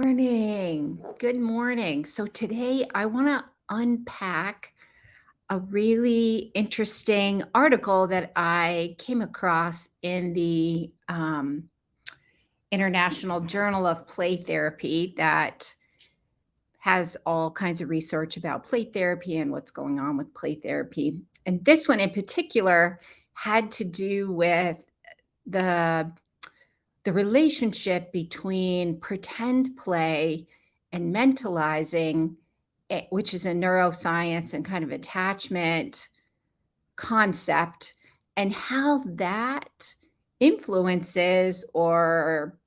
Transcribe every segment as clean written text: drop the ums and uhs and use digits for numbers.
Morning. Good morning. So today I want to unpack a really interesting article that I came across in the International Journal of Play Therapy that has all kinds of research about play therapy and what's going on with play therapy. And this one in particular had to do with the the relationship between pretend play and mentalizing, which is a neuroscience and kind of attachment concept, and how that influences or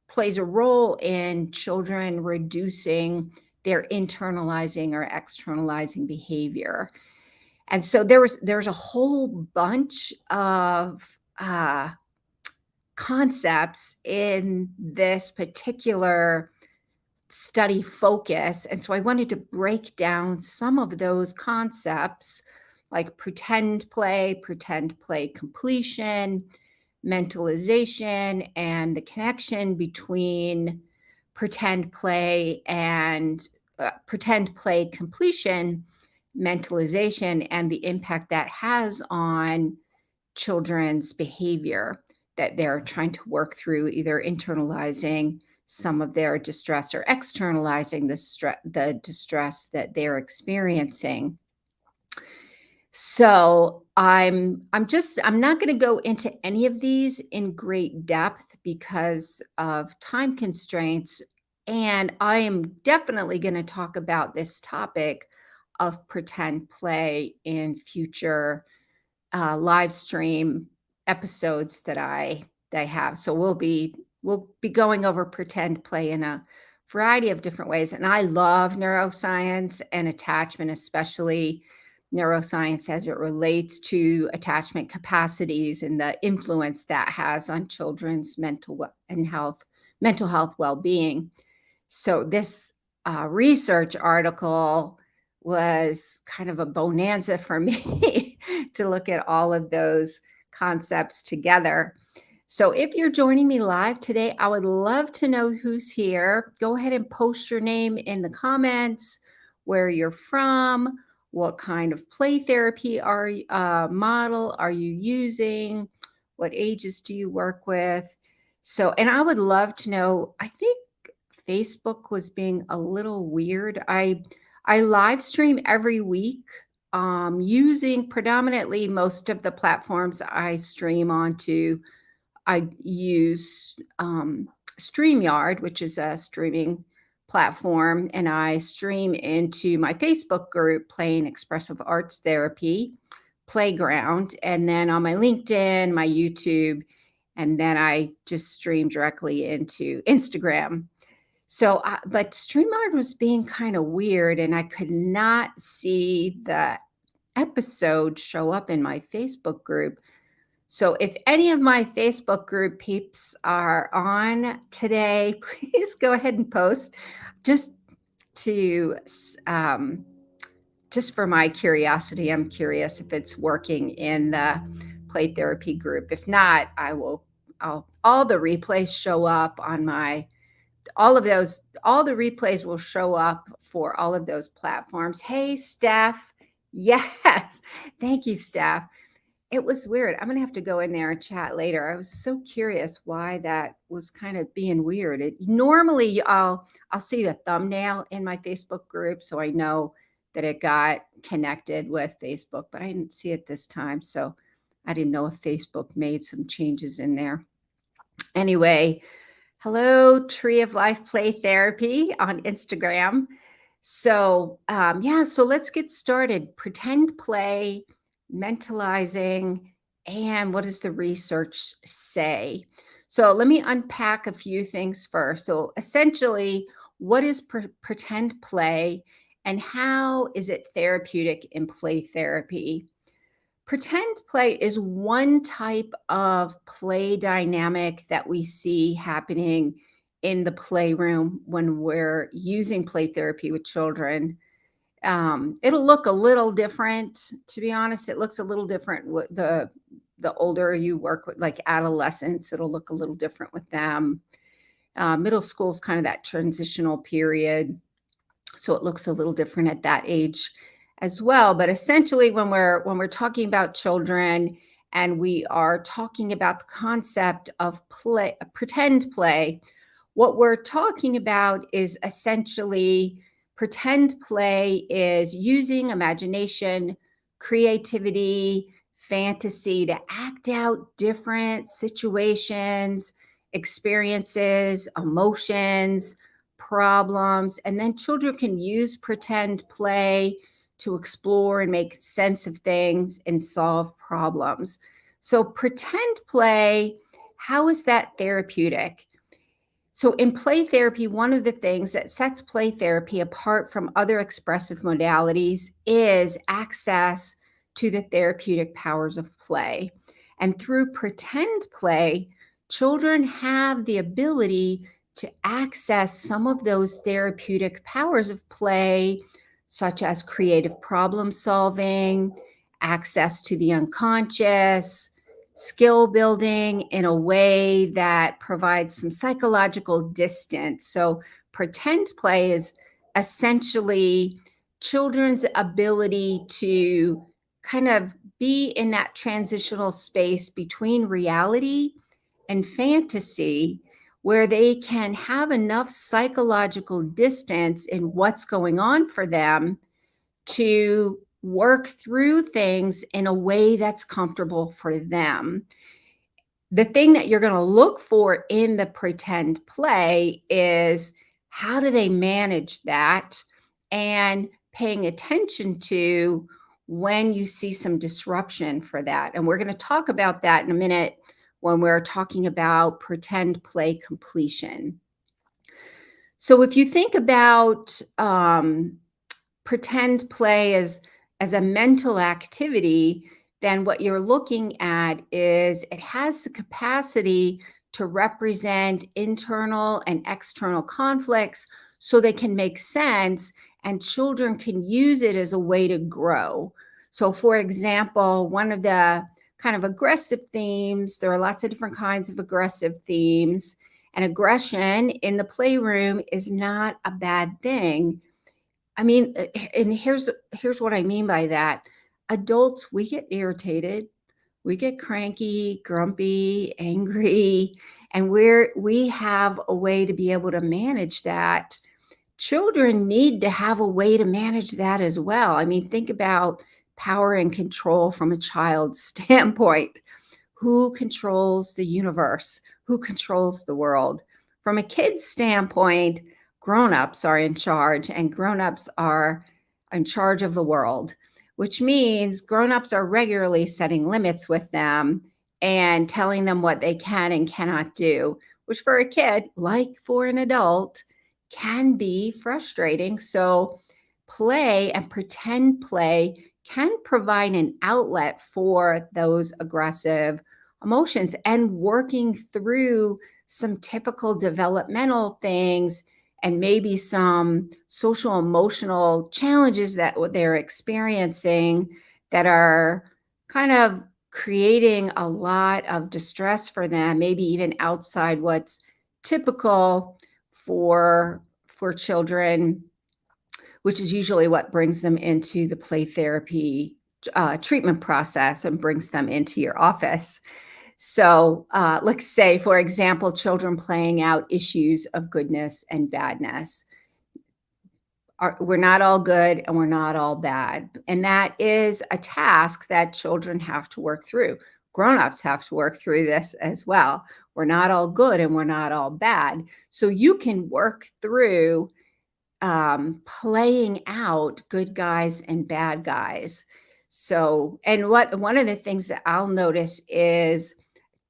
plays a role in children reducing their internalizing or externalizing behavior. And so there's a whole bunch of concepts in this particular study focus. And so I wanted to break down some of those concepts like pretend play completion, mentalization, and the connection between pretend play and pretend play completion, mentalization, and the impact that has on children's behavior that they're trying to work through, either internalizing some of their distress or externalizing the distress that they're experiencing. So I'm not going to go into any of these in great depth because of time constraints, and I am definitely going to talk about this topic of pretend play in future live stream episodes that I have. So we'll be going over pretend play in a variety of different ways. And I love neuroscience and attachment, especially neuroscience as it relates to attachment capacities and the influence that has on children's mental health well-being. So this research article was kind of a bonanza for me to look at all of those concepts together. So if you're joining me live today, I would love to know who's here. Go ahead and post your name in the comments, where you're from, what kind of play therapy model are you using, what ages do you work with. So, and I would love to know, I think Facebook was being a little weird. I live stream every week, using predominantly most of the platforms I stream onto. I use StreamYard, which is a streaming platform, and I stream into my Facebook group, Playing Expressive Arts Therapy Playground, and then on my LinkedIn, my YouTube, and then I just stream directly into Instagram. So, but StreamYard was being kind of weird, and I could not see the episode show up in my Facebook group. So, if any of my Facebook group peeps are on today, please go ahead and post just to just for my curiosity. I'm curious if it's working in the play therapy group. If not, all the replays show up on my all the replays will show up for all of those platforms. Hey, Steph. Yes. Thank you, Steph. It was weird. I'm going to have to go in there and chat later. I was so curious why that was kind of being weird. Normally I'll see the thumbnail in my Facebook group, so I know that it got connected with Facebook, but I didn't see it this time. So I didn't know if Facebook made some changes in there. Anyway, hello, Tree of Life Play Therapy on Instagram. So, yeah, so let's get started. Pretend play, mentalizing, and what does the research say? So, let me unpack a few things first. So, essentially, what is pretend play and how is it therapeutic in play therapy? Pretend play is one type of play dynamic that we see happening in the playroom when we're using play therapy with children. It'll look a little different, to be honest. It looks a little different with the older you work with, like adolescents. It'll look a little different with them. Middle school is kind of that transitional period, so it looks a little different at that age as well. But essentially, when we're talking about children and we are talking about the concept of play, pretend play, what we're talking about is essentially pretend play is using imagination, creativity, fantasy to act out different situations, experiences, emotions, problems. And then children can use pretend play to explore and make sense of things and solve problems. So, pretend play, how is that therapeutic? So, in play therapy, one of the things that sets play therapy apart from other expressive modalities is access to the therapeutic powers of play. And through pretend play, children have the ability to access some of those therapeutic powers of play, such as creative problem solving, access to the unconscious, skill building in a way that provides some psychological distance. So, pretend play is essentially children's ability to kind of be in that transitional space between reality and fantasy where they can have enough psychological distance in what's going on for them to work through things in a way that's comfortable for them. The thing that you're going to look for in the pretend play is how do they manage that, and paying attention to when you see some disruption for that. And we're going to talk about that in a minute when we're talking about pretend play completion. So if you think about pretend play as a mental activity, then what you're looking at is it has the capacity to represent internal and external conflicts so they can make sense and children can use it as a way to grow. So, for example, one of the kind of aggressive themes, there are lots of different kinds of aggressive themes, and aggression in the playroom is not a bad thing. I mean, and here's what I mean by that. Adults, we get irritated, we get cranky, grumpy, angry, and we have a way to be able to manage that. Children need to have a way to manage that as well. I mean, think about power and control from a child's standpoint. Who controls the universe? Who controls the world? From a kid's standpoint, grown-ups are in charge, and grown-ups are in charge of the world, which means grown-ups are regularly setting limits with them and telling them what they can and cannot do, which for a kid, like for an adult, can be frustrating. So play and pretend play can provide an outlet for those aggressive emotions and working through some typical developmental things and maybe some social emotional challenges that they're experiencing that are kind of creating a lot of distress for them, maybe even outside what's typical for children, which is usually what brings them into the play therapy treatment process and brings them into your office. So, let's say, for example, children playing out issues of goodness and badness. We're not all good and we're not all bad. And that is a task that children have to work through. Grown-ups have to work through this as well. We're not all good and we're not all bad. So you can work through playing out good guys and bad guys. So, and one of the things that I'll notice is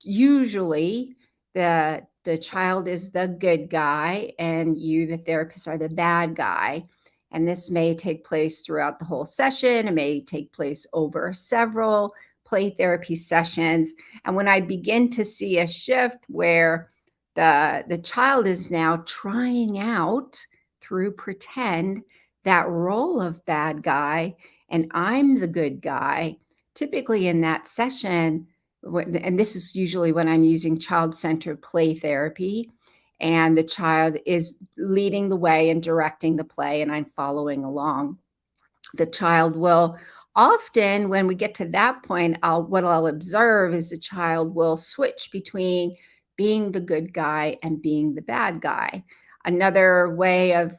usually the child is the good guy and you, the therapist, are the bad guy. And this may take place throughout the whole session. It may take place over several play therapy sessions. And when I begin to see a shift where the child is now trying out through pretend that role of bad guy and I'm the good guy, typically in that session, and this is usually when I'm using child-centered play therapy, and the child is leading the way and directing the play, and I'm following along. The child will often, when we get to that point, what I'll observe is the child will switch between being the good guy and being the bad guy. Another way of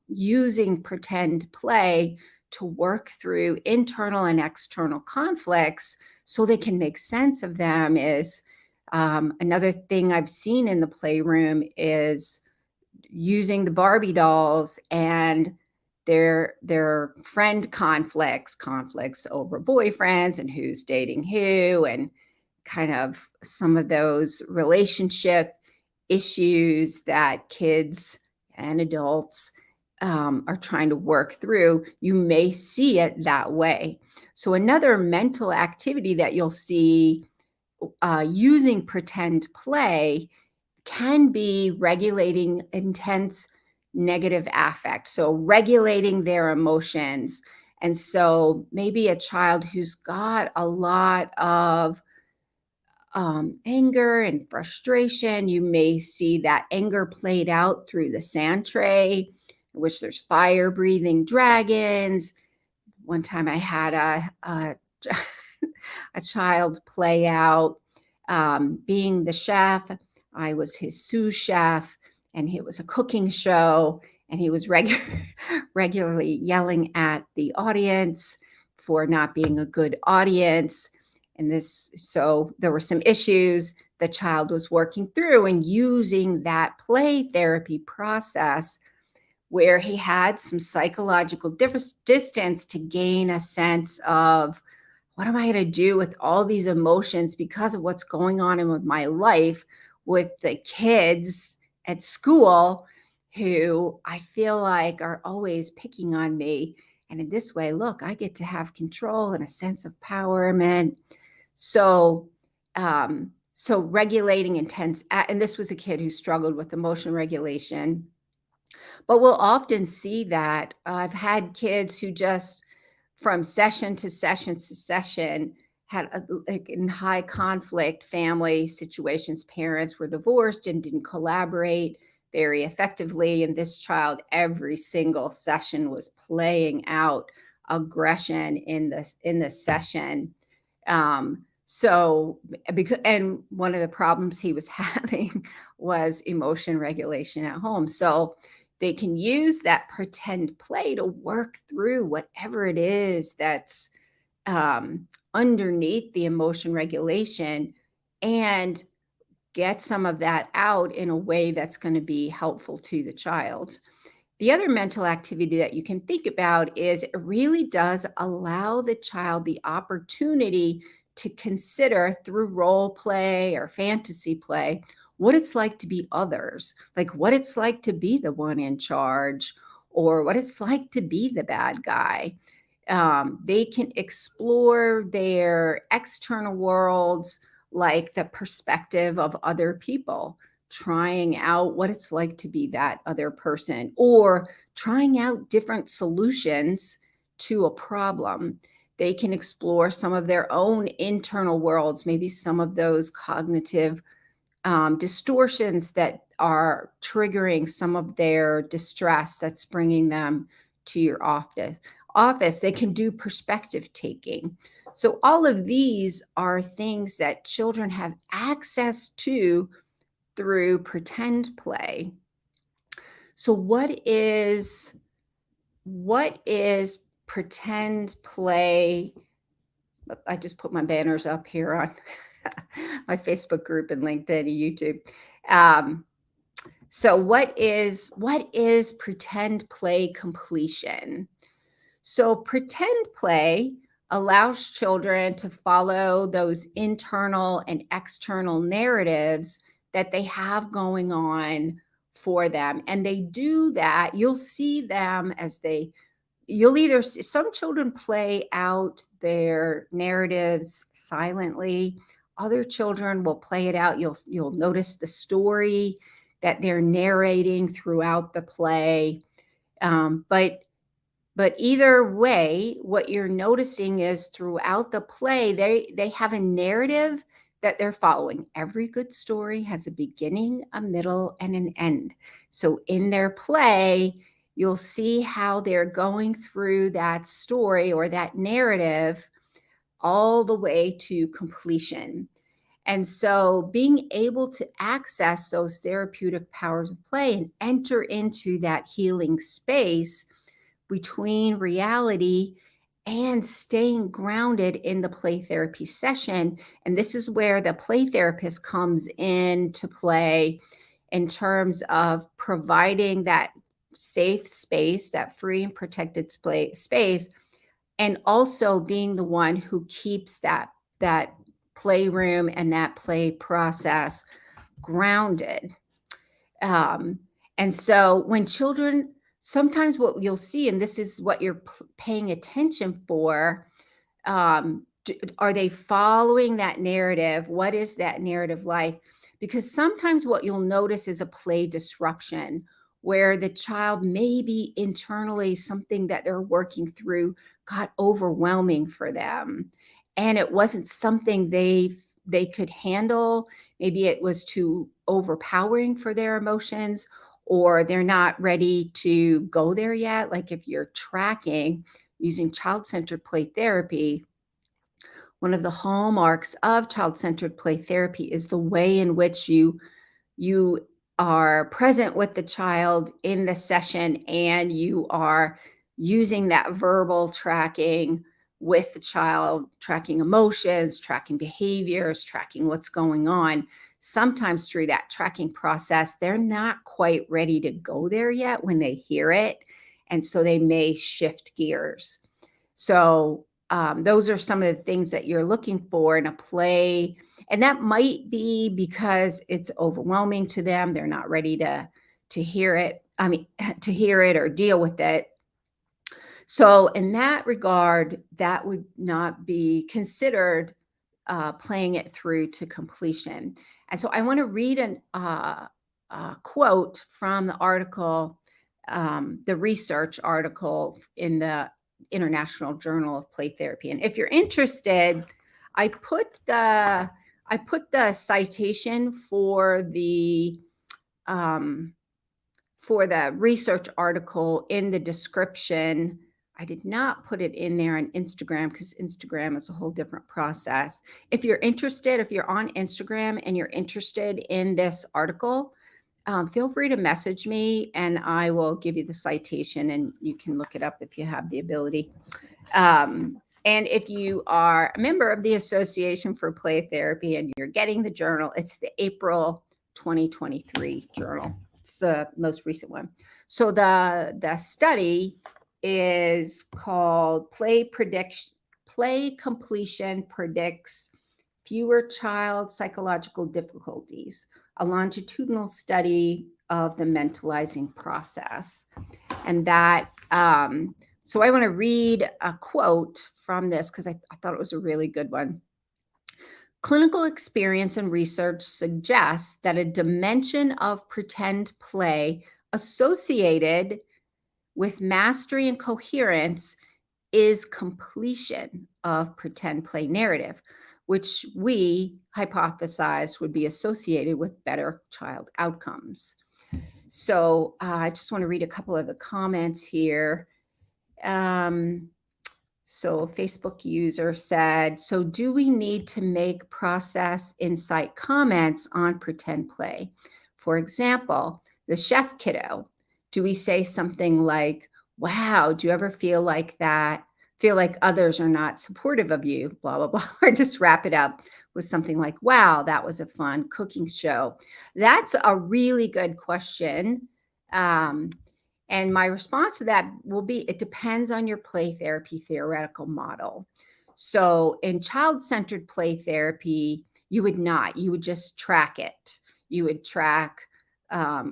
using pretend play to work through internal and external conflicts so they can make sense of them is another thing I've seen in the playroom is using the Barbie dolls and their friend conflicts over boyfriends and who's dating who, and kind of some of those relationship issues that kids and adults are trying to work through. You may see it that way. So another mental activity that you'll see using pretend play can be regulating intense negative affect. So, regulating their emotions. And so, maybe a child who's got a lot of anger and frustration, you may see that anger played out through the sand tray, in which there's fire breathing dragons. One time I had a child play out being the chef. I was his sous chef, and it was a cooking show, and he was regularly yelling at the audience for not being a good audience. And so there were some issues the child was working through and using that play therapy process where he had some psychological distance to gain a sense of what am I going to do with all these emotions because of what's going on in my life with the kids at school who I feel like are always picking on me. And in this way, look, I get to have control and a sense of empowerment. So, so regulating intense, and this was a kid who struggled with emotion regulation. But we'll often see that I've had kids who just from session to session to session had like in high conflict family situations, parents were divorced and didn't collaborate very effectively, and this child every single session was playing out aggression in the session. So because and one of the problems he was having was emotion regulation at home. So they can use that pretend play to work through whatever it is that's underneath the emotion regulation and get some of that out in a way that's going to be helpful to the child. The other mental activity that you can think about is it really does allow the child the opportunity to consider through role play or fantasy play what it's like to be others, like what it's like to be the one in charge or what it's like to be the bad guy. They can explore their external worlds like the perspective of other people, trying out what it's like to be that other person or trying out different solutions to a problem. They can explore some of their own internal worlds, maybe some of those cognitive distortions that are triggering some of their distress that's bringing them to your office. They can do perspective taking. So all of these are things that children have access to through pretend play. So what is pretend play? I just put my banners up here on my Facebook group and LinkedIn and YouTube. So what is pretend play completion? So pretend play allows children to follow those internal and external narratives that they have going on for them. And they do that. You'll see them as you'll either see some children play out their narratives silently. Other children will play it out. You'll notice the story that they're narrating throughout the play. But either way, what you're noticing is throughout the play, they have a narrative that they're following. Every good story has a beginning, a middle, and an end. So in their play, you'll see how they're going through that story or that narrative all the way to completion. And so being able to access those therapeutic powers of play and enter into that healing space between reality and staying grounded in the play therapy session. And this is where the play therapist comes into play in terms of providing that safe space, that free and protected space, and also being the one who keeps that playroom and that play process grounded. Um, and so when children, sometimes what you'll see, and this is what you're paying attention for, are they following that narrative? What is that narrative like? Because sometimes what you'll notice is a play disruption where the child maybe internally something that they're working through got overwhelming for them, and it wasn't something they could handle. Maybe it was too overpowering for their emotions, or they're not ready to go there yet. Like if you're tracking using child-centered play therapy, one of the hallmarks of child-centered play therapy is the way in which you are present with the child in the session, and you are using that verbal tracking with the child, tracking emotions, tracking behaviors, tracking what's going on. Sometimes through that tracking process, they're not quite ready to go there yet when they hear it. And so they may shift gears. So those are some of the things that you're looking for in a play. And that might be because it's overwhelming to them. They're not ready to hear it. I mean, to hear it or deal with it. So in that regard, that would not be considered playing it through to completion. And so I want to read a quote from the article, the research article in the International Journal of Play Therapy. And if you're interested, I put the citation for the research article in the description. I did not put it in there on Instagram because Instagram is a whole different process. If you're interested, if you're on Instagram and you're interested in this article, feel free to message me and I will give you the citation and you can look it up if you have the ability. And if you are a member of the Association for Play Therapy and you're getting the journal, it's the April 2023 journal. It's the most recent one. So the study is called Play Completion Predicts Fewer Child Psychological Difficulties, a longitudinal study of the mentalizing process. And that, so I want to read a quote from this because I thought it was a really good one. Clinical experience and research suggests that a dimension of pretend play associated with mastery and coherence is completion of pretend play narrative, which we hypothesized would be associated with better child outcomes. So I just want to read a couple of the comments here. So a Facebook user said, so do we need to make process insight comments on pretend play? For example, the chef kiddo, do we say something like, wow, do you ever feel like that? Feel like others are not supportive of you, blah, blah, blah, or just wrap it up with something like, wow, that was a fun cooking show. That's a really good question. And my response to that will be, it depends on your play therapy theoretical model. So in child-centered play therapy, you would just track it. You would track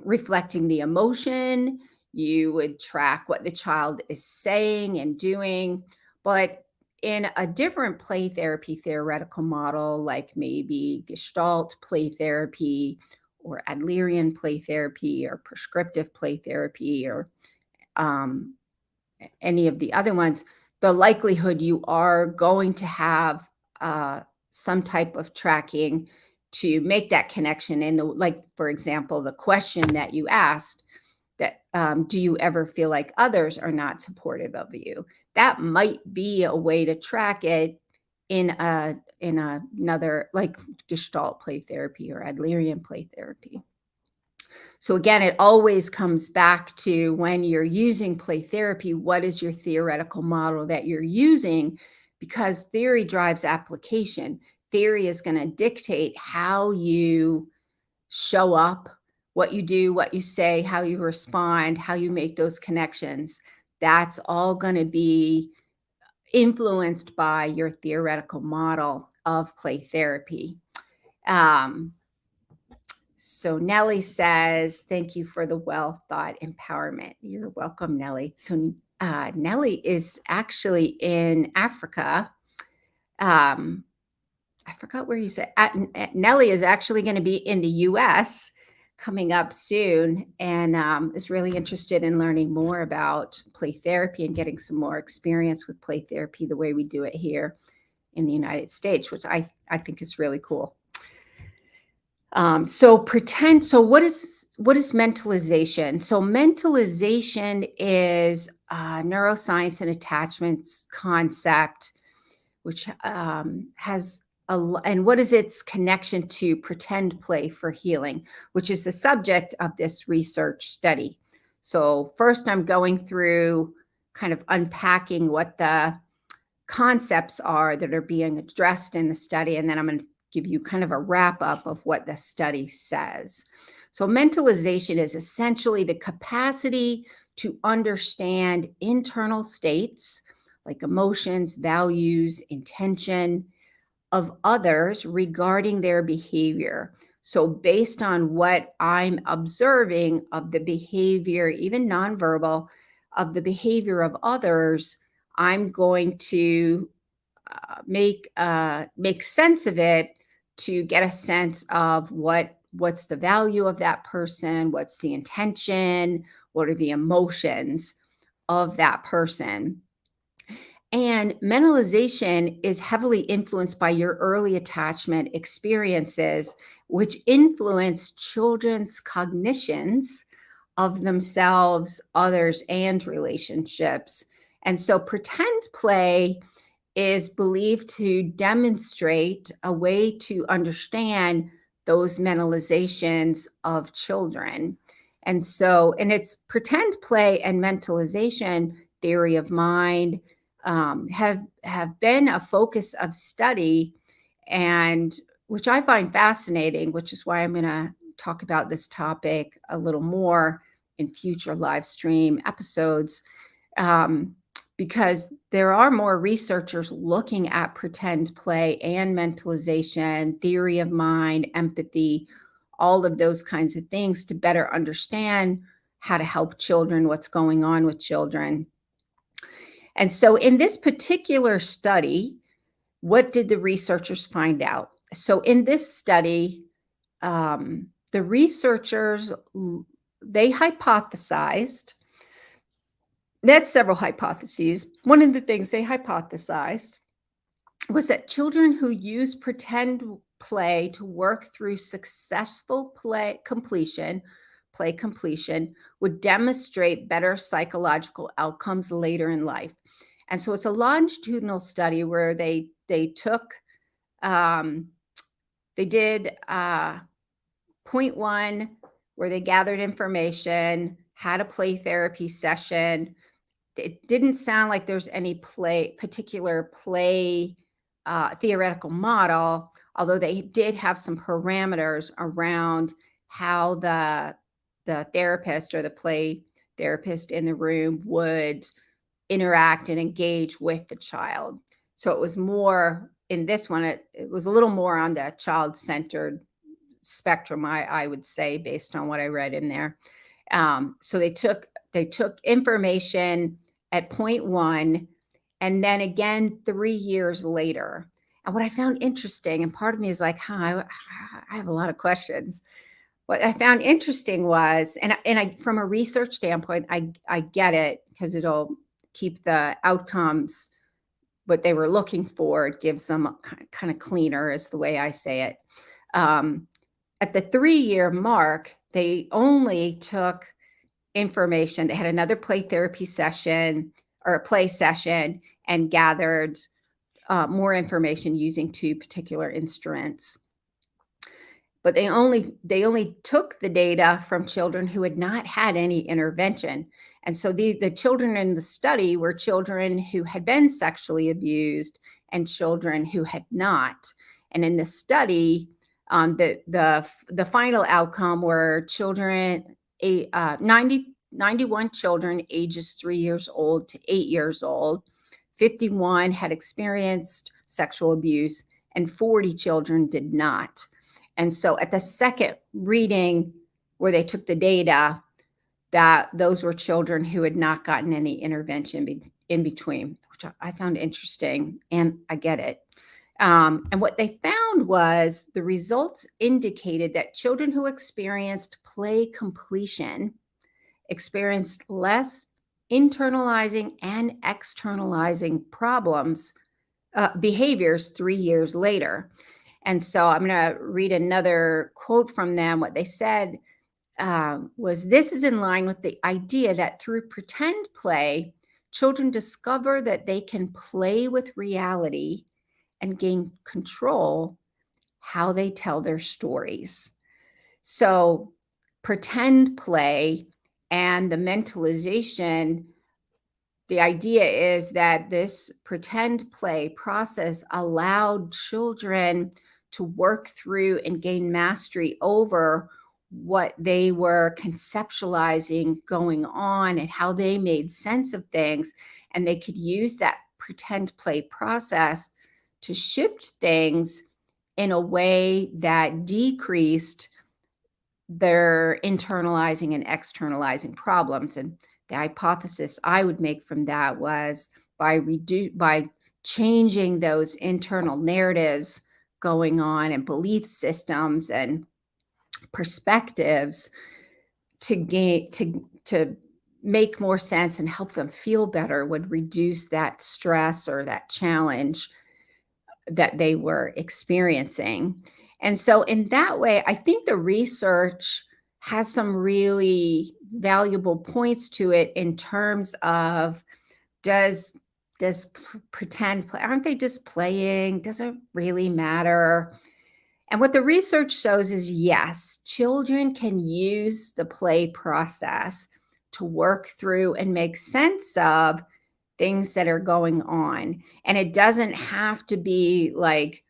reflecting the emotion. You would track what the child is saying and doing. But in a different play therapy theoretical model, like maybe Gestalt play therapy or Adlerian play therapy or prescriptive play therapy or any of the other ones, the likelihood you are going to have some type of tracking to make that connection in the, like, for example, the question that you asked, that do you ever feel like others are not supportive of you? That might be a way to track it in another, like, Gestalt play therapy or Adlerian play therapy. So again, it always comes back to, when you're using play therapy, what is your theoretical model that you're using? Because theory drives application. Theory is going to dictate how you show up, what you do, what you say, how you respond, how you make those connections. That's all going to be influenced by your theoretical model of play therapy. Um, so Nellie says, thank you for the well thought empowerment. You're welcome, Nellie. So Nellie is actually in Africa. I forgot where you said. Nellie is actually going to be in the US coming up soon, and is really interested in learning more about play therapy and getting some more experience with play therapy the way we do it here in the United States, which I think is really cool. So what is mentalization? So mentalization is a neuroscience and attachments concept, which has and what is its connection to pretend play for healing, which is the subject of this research study. So first, I'm going through kind of unpacking what the concepts are that are being addressed in the study, and then I'm going to give you kind of a wrap up of what the study says. So mentalization is essentially the capacity to understand internal states like emotions, values, intention of others regarding their behavior. So based on what I'm observing of the behavior, even nonverbal, of the behavior of others, I'm going to make sense of it, to get a sense of what's the value of that person, what's the intention, what are the emotions of that person. And mentalization is heavily influenced by your early attachment experiences, which influence children's cognitions of themselves, others, and relationships. And so pretend play is believed to demonstrate a way to understand those mentalizations of children. And so, and it's pretend play and mentalization theory of mind have been a focus of study, and which I find fascinating, which is why I'm going to talk about this topic a little more in future live stream episodes. Because there are more researchers looking at pretend play and mentalization, theory of mind, empathy, all of those kinds of things to better understand how to help children, what's going on with children. And so in this particular study, what did the researchers find out? So in this study, the researchers, they hypothesized. They had several hypotheses. One of the things they hypothesized was that children who use pretend play to work through successful play completion would demonstrate better psychological outcomes later in life. And so it's a longitudinal study where they took they did point one, where they gathered information, had a play therapy session. It didn't sound like there's any particular play theoretical model, although they did have some parameters around how the therapist or the play therapist in the room would interact and engage with the child. So it was more, in this one, it was a little more on the child-centered spectrum, I would say, based on what I read in there. So they took information at point one, and then again 3 years later. And what I found interesting, and part of me is like, I have a lot of questions. What I found interesting was, and I from a research standpoint, I get it, because it'll keep the outcomes what they were looking for. It gives them kind of cleaner, is the way I say it. At the 3-year mark, they only took information. They had another play therapy session or a play session and gathered more information using 2 particular instruments. But they only took the data from children who had not had any intervention. And so the children in the study were children who had been sexually abused and children who had not. And in the study, the final outcome were children, 91 children ages 3 years old to 8 years old. 51 had experienced sexual abuse and 40 children did not. And so at the second reading where they took the data, that those were children who had not gotten any intervention in between, which I found interesting, and I get it. And what they found was the results indicated that children who experienced play completion experienced less internalizing and externalizing problems, behaviors 3 years later. And so I'm going to read another quote from them. What they said was, "This is in line with the idea that through pretend play, children discover that they can play with reality and gain control how they tell their stories." So pretend play and the mentalization, the idea is that this pretend play process allowed children to work through and gain mastery over what they were conceptualizing going on and how they made sense of things. And they could use that pretend play process to shift things in a way that decreased their internalizing and externalizing problems. And the hypothesis I would make from that was by changing those internal narratives going on and belief systems and perspectives to make more sense and help them feel better, would reduce that stress or that challenge that they were experiencing. And so in that way, I think the research has some really valuable points to it in terms of, does pretend play, aren't they just playing? Does it really matter? And what the research shows is, yes, children can use the play process to work through and make sense of things that are going on. And it doesn't have to be like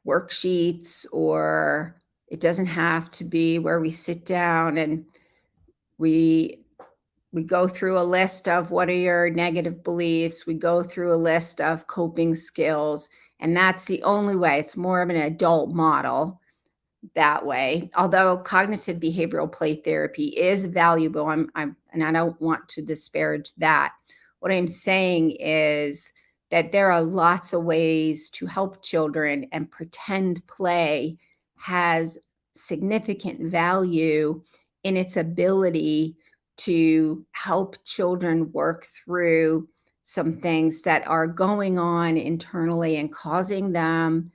worksheets, or it doesn't have to be where we sit down and we go through a list of what are your negative beliefs. We go through a list of coping skills, and that's the only way. It's more of an adult model that way. Although cognitive behavioral play therapy is valuable, and I don't want to disparage that. What I'm saying is that there are lots of ways to help children, and pretend play has significant value in its ability to help children work through some things that are going on internally and causing them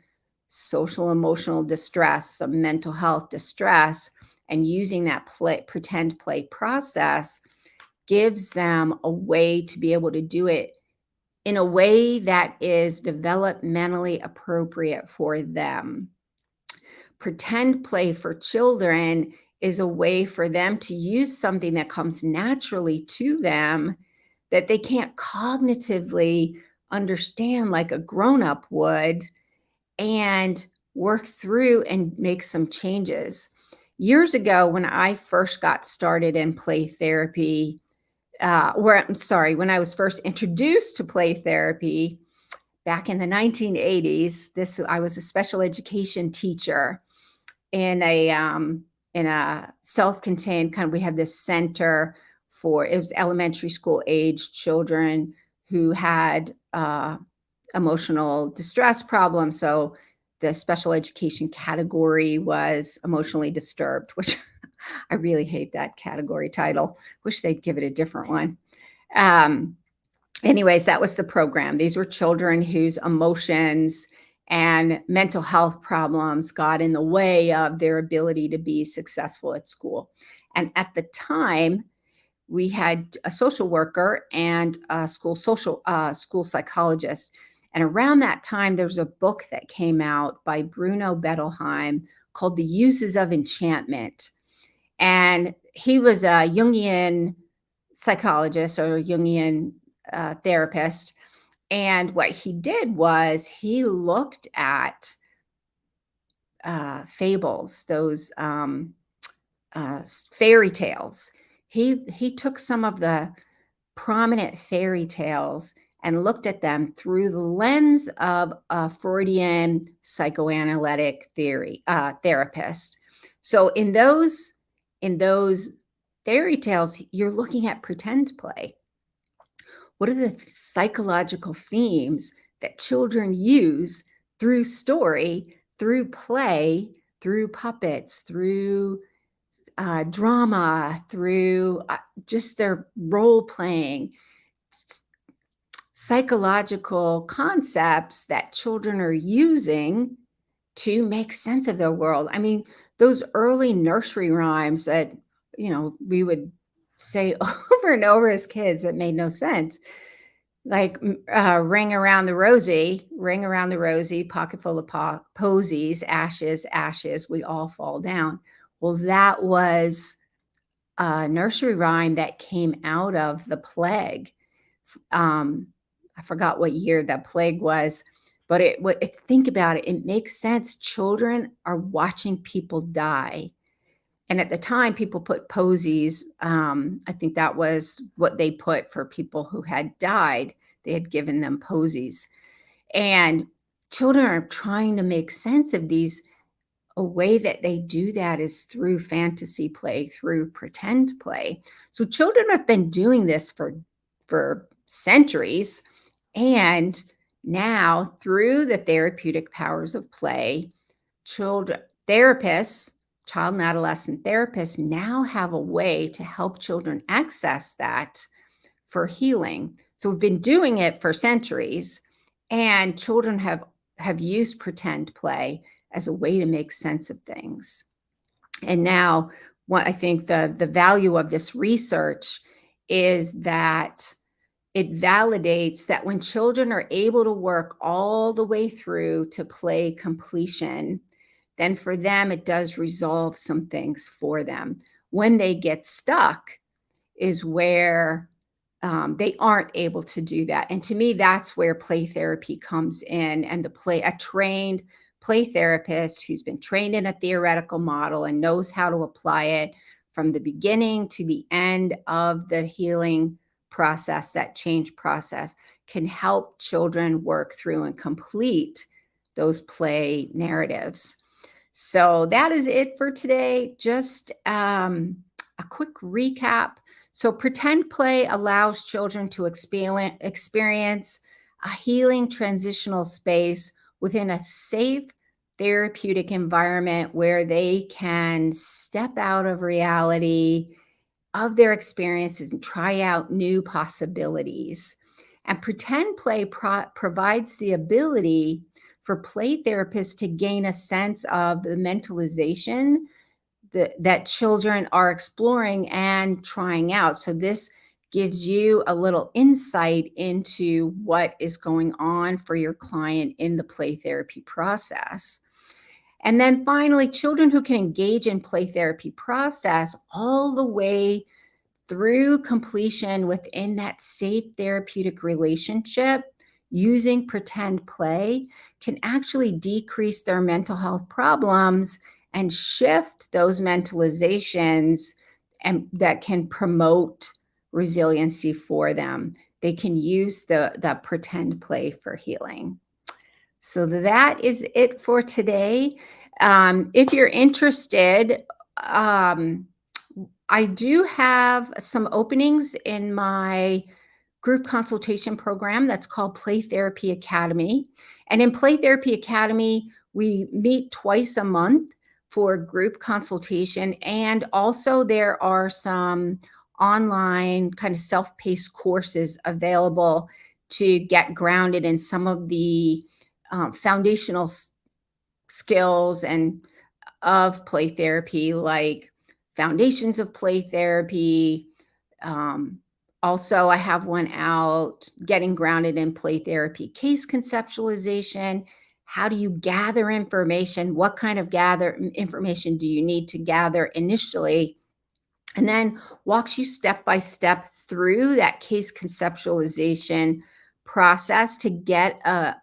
social emotional distress, some mental health distress. And using that pretend play process gives them a way to be able to do it in a way that is developmentally appropriate for them. Pretend play for children is a way for them to use something that comes naturally to them that they can't cognitively understand like a grown-up would, and work through and make some changes. Years ago, when I first got started in play therapy, when I was first introduced to play therapy back in the 1980s, I was a special education teacher in a self-contained kind of, we had this center for, it was elementary school age children who had emotional distress problems. So the special education category was emotionally disturbed, which I really hate that category title. Wish they'd give it a different one. Anyways, that was the program. These were children whose emotions and mental health problems got in the way of their ability to be successful at school. And at the time, we had a social worker and a school psychologist. And around that time, there was a book that came out by Bruno Bettelheim called The Uses of Enchantment. And he was a Jungian psychologist or Jungian therapist. And what he did was he looked at fables, those fairy tales. He took some of the prominent fairy tales and looked at them through the lens of a Freudian psychoanalytic therapist. So in those fairy tales, you're looking at pretend play. What are the psychological themes that children use through story, through play, through puppets, through drama, through just their role playing, psychological concepts that children are using to make sense of their world. I mean, those early nursery rhymes that, we would say over and over as kids that made no sense. Like ring around the rosy, pocket full of posies, ashes, ashes, we all fall down. Well, that was a nursery rhyme that came out of the plague. I forgot what year that plague was, but if think about it, it makes sense. Children are watching people die. And at the time, people put posies. I think that was what they put for people who had died. They had given them posies. And children are trying to make sense of these. A way that they do that is through fantasy play, through pretend play. So children have been doing this for centuries. And now, through the therapeutic powers of play, children therapists, child and adolescent therapists now have a way to help children access that for healing. So we've been doing it for centuries, and children have used pretend play as a way to make sense of things. And now, what I think the value of this research is that it validates that when children are able to work all the way through to play completion, then for them, it does resolve some things for them. When they get stuck is where they aren't able to do that. And to me, that's where play therapy comes in, and a trained play therapist who's been trained in a theoretical model and knows how to apply it from the beginning to the end of the healing process, that change process, can help children work through and complete those play narratives. So that is it for today. Just a quick recap. So pretend play allows children to experience a healing transitional space within a safe therapeutic environment where they can step out of reality of their experiences and try out new possibilities. And pretend play provides the ability for play therapists to gain a sense of the mentalization that children are exploring and trying out. So this gives you a little insight into what is going on for your client in the play therapy process. And then finally, children who can engage in play therapy process all the way through completion within that safe therapeutic relationship using pretend play can actually decrease their mental health problems and shift those mentalizations and that can promote resiliency for them. They can use the pretend play for healing. So that is it for today. If you're interested, I do have some openings in my group consultation program that's called Play Therapy Academy. And in Play Therapy Academy, we meet twice a month for group consultation. And also there are some online kind of self-paced courses available to get grounded in some of the foundational skills and of play therapy, like foundations of play therapy. Um, Also, I have one out, getting grounded in play therapy case conceptualization. How do you gather information? What kind of information do you need to gather initially? And then walks you step by step through that case conceptualization process to get a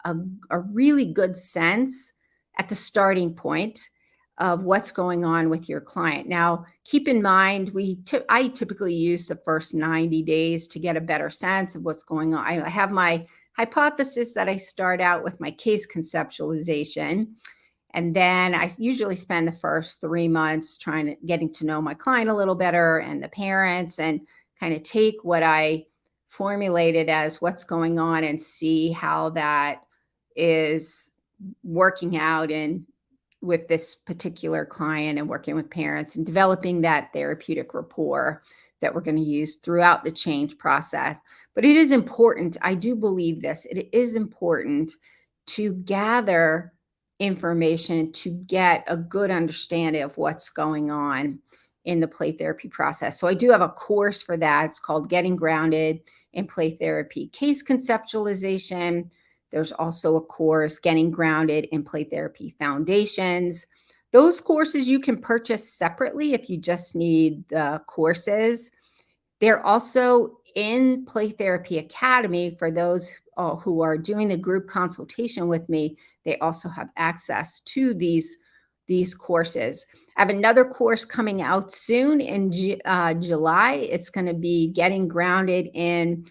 really good sense at the starting point of what's going on with your client. Now, keep in mind, I typically use the first 90 days to get a better sense of what's going on. I have my hypothesis that I start out with my case conceptualization, and then I usually spend the first 3 months getting to know my client a little better and the parents, and kind of take what I formulated as what's going on and see how that is working out in with this particular client, and working with parents and developing that therapeutic rapport that we're going to use throughout the change process. But it is important, I do believe this, it is important to gather information to get a good understanding of what's going on in the play therapy process. So I do have a course for that. It's called Getting Grounded in Play Therapy Case Conceptualization. There's also a course, Getting Grounded in Play Therapy Foundations. Those courses you can purchase separately if you just need the courses. They're also in Play Therapy Academy for those who are doing the group consultation with me. They also have access to these courses. I have another course coming out soon in July. It's going to be Getting Grounded in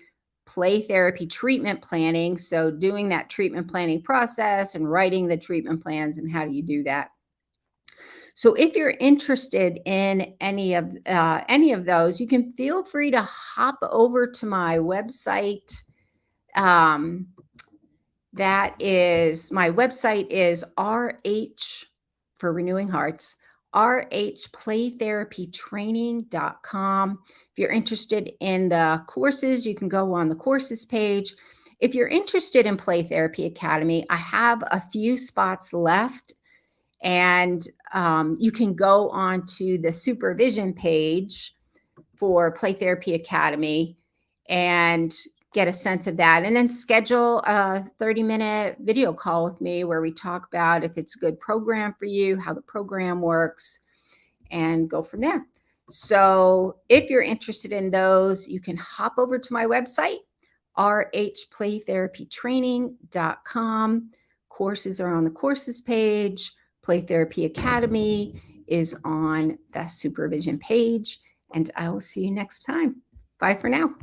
Play Therapy Treatment Planning. So doing that treatment planning process and writing the treatment plans, and how do you do that. So if you're interested in any of those, you can feel free to hop over to my website. My website is RH for Renewing Hearts, rhplaytherapytraining.com. If you're interested in the courses, you can go on the courses page. If you're interested in Play Therapy Academy, I have a few spots left, and you can go on to the supervision page for Play Therapy Academy and get a sense of that, and then schedule a 30-minute video call with me where we talk about if it's a good program for you, how the program works, and go from there. So if you're interested in those, you can hop over to my website, rhplaytherapytraining.com. Courses are on the courses page. Play Therapy Academy is on the supervision page, and I will see you next time. Bye for now.